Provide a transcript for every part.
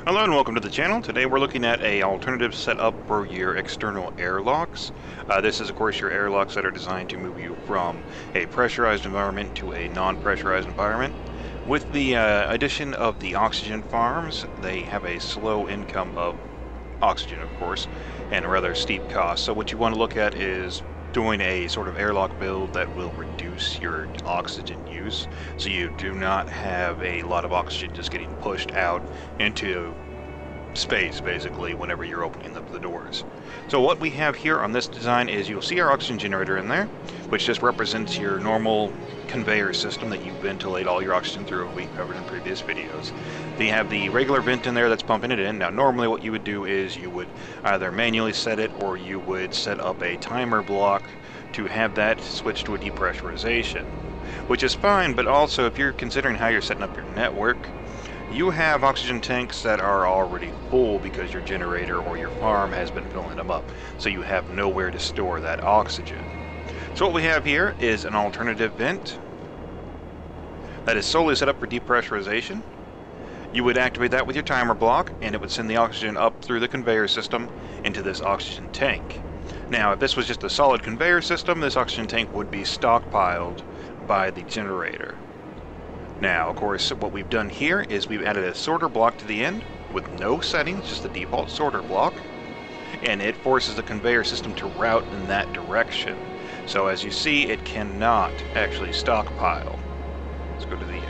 Hello and welcome to the channel. Today we're looking at a alternative setup for your external airlocks. This is of course your airlocks that are designed to move you from a pressurized environment to a non-pressurized environment. With the addition of the oxygen farms, they have a slow income of oxygen of course, and a rather steep cost. So what you want to look at is doing a sort of airlock build that will reduce your oxygen use, so you do not have a lot of oxygen just getting pushed out into space basically whenever you're opening up the doors. So what we have here on this design is you'll see our oxygen generator in there, which just represents your normal conveyor system that you ventilate all your oxygen through, we covered in previous videos. They have the regular vent in there that's pumping it in. Now normally what you would do is you would either manually set it or you would set up a timer block to have that switch to a depressurization, which is fine, but also if you're considering how you're setting up your network, you have oxygen tanks that are already full because your generator or your farm has been filling them up, so you have nowhere to store that oxygen. So what we have here is an alternative vent that is solely set up for depressurization. You would activate that with your timer block, and it would send the oxygen up through the conveyor system into this oxygen tank. Now, if this was just a solid conveyor system, this oxygen tank would be stockpiled by the generator. Now, of course, what we've done here is we've added a sorter block to the end with no settings, just the default sorter block, and it forces the conveyor system to route in that direction. So as you see, it cannot actually stockpile. Let's go to the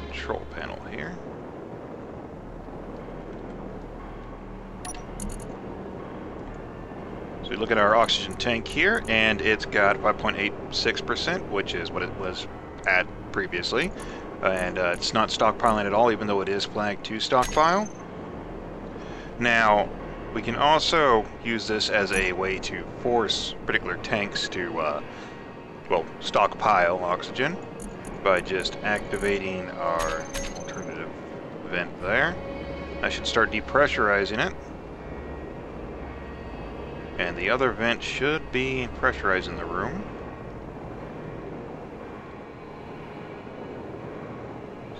control panel here. So we look at our oxygen tank here, and it's got 5.86%, which is what it was at previously. And it's not stockpiling at all, even though it is flagged to stockpile. Now, we can also use this as a way to force particular tanks to, well, stockpile oxygen by just activating our alternative vent there. I should start depressurizing it. And the other vent should be pressurizing the room.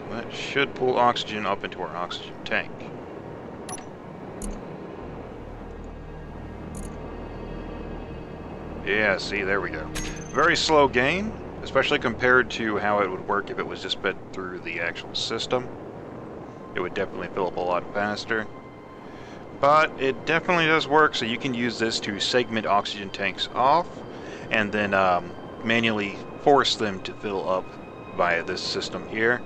That should pull oxygen up into our oxygen tank. Yeah, see, there we go. Very slow gain, especially compared to how it would work if it was just fed through the actual system. It would definitely fill up a lot faster. But it definitely does work, so you can use this to segment oxygen tanks off and then manually force them to fill up via this system here.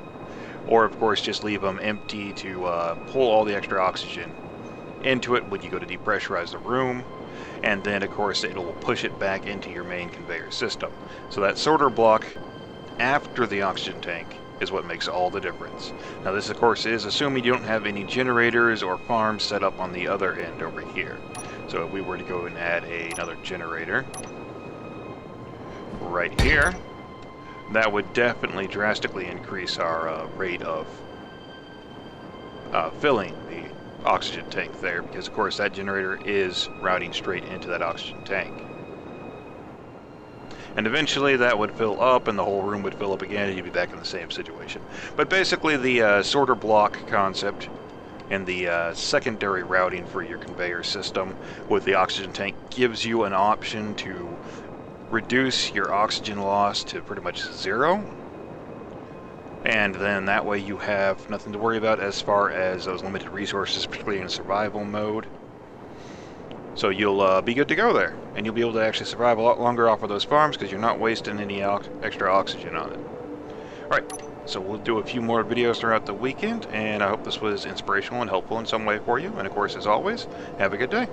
Or, of course, just leave them empty to pull all the extra oxygen into it when you go to depressurize the room. And then, of course, it will push it back into your main conveyor system. So that sorter block after the oxygen tank is what makes all the difference. Now, this, of course, is assuming you don't have any generators or farms set up on the other end over here. So if we were to go and add another generator right here, that would definitely drastically increase our rate of filling the oxygen tank there, because of course that generator is routing straight into that oxygen tank. And eventually that would fill up and the whole room would fill up again and you'd be back in the same situation. But basically the sorter block concept and the secondary routing for your conveyor system with the oxygen tank gives you an option to reduce your oxygen loss to pretty much zero, and then that way you have nothing to worry about as far as those limited resources, particularly in survival mode. So you'll be good to go there, and you'll be able to actually survive a lot longer off of those farms because you're not wasting any extra oxygen on it. Alright, so we'll do a few more videos throughout the weekend, and I hope this was inspirational and helpful in some way for you, and of course, as always, have a good day.